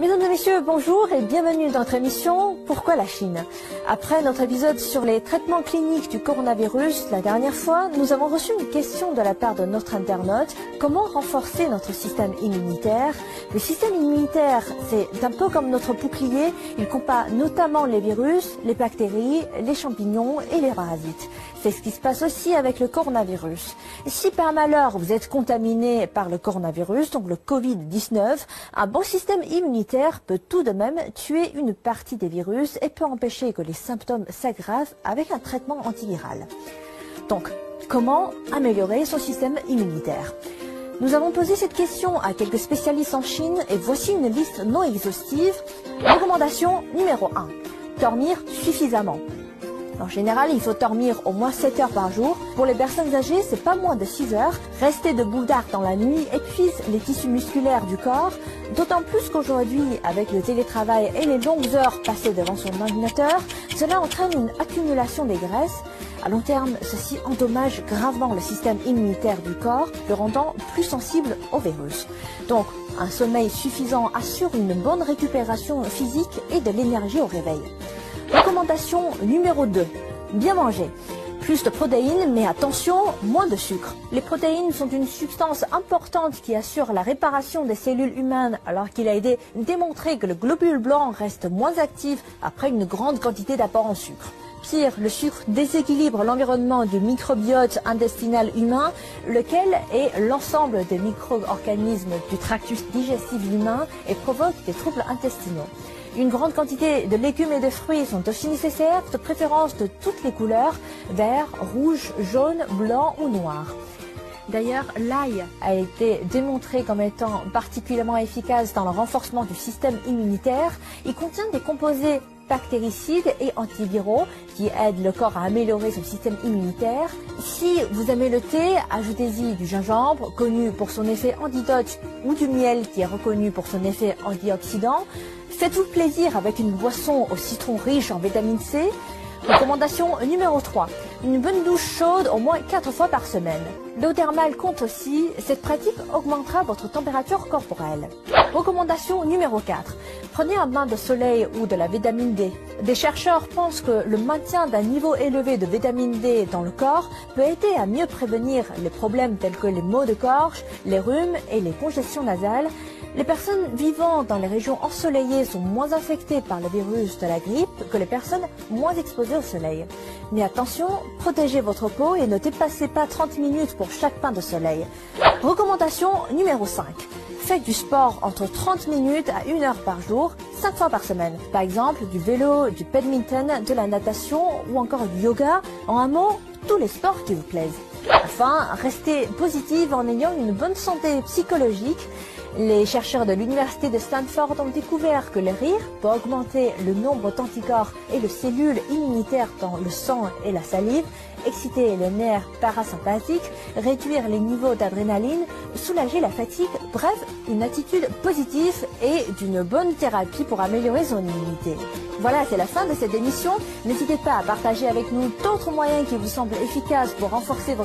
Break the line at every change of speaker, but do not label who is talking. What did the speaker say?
Mesdames et messieurs, bonjour et bienvenue dans notre émission Pourquoi la Chine? Après notre épisode sur les traitements cliniques du coronavirus, la dernière fois, nous avons reçu une question de la part de notre internaute. Comment renforcer notre système immunitaire? Le système immunitaire, c'est un peu comme notre bouclier. Il combat notamment les virus, les bactéries, les champignons et les parasites. C'est ce qui se passe aussi avec le coronavirus. Si par malheur vous êtes contaminé par le coronavirus, donc le Covid-19, un bon système immunitaire peut tout de même tuer une partie des virus et peut empêcher que les symptômes s'aggravent avec un traitement antiviral. Donc, comment améliorer son système immunitaire? Nous avons posé cette question à quelques spécialistes en Chine et voici une liste non exhaustive. Recommandation numéro 1. Dormir suffisamment. En général, il faut dormir au moins 7 heures par jour. Pour les personnes âgées, c'est pas moins de 6 heures. Rester debout tard dans la nuit épuise les tissus musculaires du corps, d'autant plus qu'aujourd'hui, avec le télétravail et les longues heures passées devant son ordinateur, cela entraîne une accumulation des graisses. À long terme, ceci endommage gravement le système immunitaire du corps, le rendant plus sensible au virus. Donc, un sommeil suffisant assure une bonne récupération physique et de l'énergie au réveil. Recommandation numéro 2. Bien manger. Plus de protéines, mais attention, moins de sucre. Les protéines sont une substance importante qui assure la réparation des cellules humaines, alors qu'il a été démontré que le globule blanc reste moins actif après une grande quantité d'apport en sucre. Pire, le sucre déséquilibre l'environnement du microbiote intestinal humain, lequel est l'ensemble des micro-organismes du tractus digestif humain et provoque des troubles intestinaux. Une grande quantité de légumes et de fruits sont aussi nécessaires, de préférence de toutes les couleurs, vert, rouge, jaune, blanc ou noir. D'ailleurs, l'ail a été démontré comme étant particulièrement efficace dans le renforcement du système immunitaire. Il contient des composés bactéricides et antiviraux qui aident le corps à améliorer son système immunitaire. Si vous aimez le thé, ajoutez-y du gingembre, connu pour son effet antidote, ou du miel qui est reconnu pour son effet antioxydant. Faites-vous plaisir avec une boisson au citron riche en vitamine C. Recommandation numéro 3. Une bonne douche chaude au moins 4 fois par semaine. L'eau thermale compte aussi. Cette pratique augmentera votre température corporelle. Recommandation numéro 4. Prenez un bain de soleil ou de la vitamine D. Des chercheurs pensent que le maintien d'un niveau élevé de vitamine D dans le corps peut aider à mieux prévenir les problèmes tels que les maux de gorge, les rhumes et les congestions nasales. Les personnes vivant dans les régions ensoleillées sont moins infectées par le virus de la grippe que les personnes moins exposées au soleil. Mais attention, protégez votre peau et ne dépassez pas 30 minutes pour chaque bain de soleil. Recommandation numéro 5. Faites du sport entre 30 minutes à 1 heure par jour, 5 fois par semaine. Par exemple, du vélo, du badminton, de la natation ou encore du yoga. En un mot, tous les sports qui vous plaisent. Enfin, restez positive en ayant une bonne santé psychologique. Les chercheurs de l'université de Stanford ont découvert que le rire peut augmenter le nombre d'anticorps et de cellules immunitaires dans le sang et la salive, exciter les nerfs parasympathiques, réduire les niveaux d'adrénaline, soulager la fatigue, bref, une attitude positive et d'une bonne thérapie pour améliorer son immunité. Voilà, c'est la fin de cette émission. N'hésitez pas à partager avec nous d'autres moyens qui vous semblent efficaces pour renforcer votre